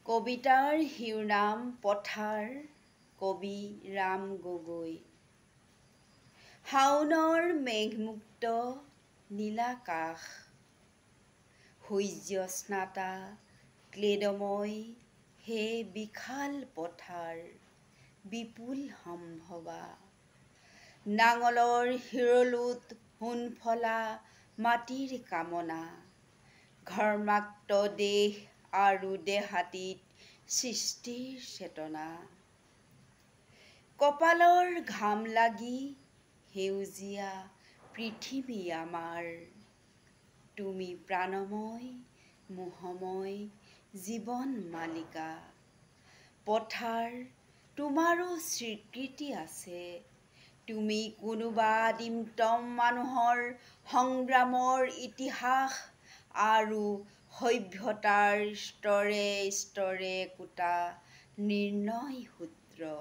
কবিতাৰ শিৰোনাম পথাৰ, কবি ৰাম গগৈ। শাওনৰ মেঘমুক্ত নীলাকাশ, সূৰ্যস্নাতা ক্লেদময় হে বিশাল পথাৰ, বিপুল সম্ভৱা। নাঙলৰ শিৰলোত সোণফলা মাটিৰ কামনা, ঘৰ্মাক্ত দেহ আৰু দেহাতীত সৃষ্টিৰ চেতনা। কপালৰ ঘাম লাগি সেউজীয়া পৃথিৱী আমাৰ, তুমি প্ৰাণময় মোহময় জীৱন মালিকা। পথাৰ তোমাৰো স্বীকৃতি আছে, তুমি কোনোবা আদিমতম মানুহৰ সংগ্ৰামৰ ইতিহাস আৰু সভ্যতাৰ স্তৰে স্তৰে একোটা নিৰ্ণয় সূত্ৰ।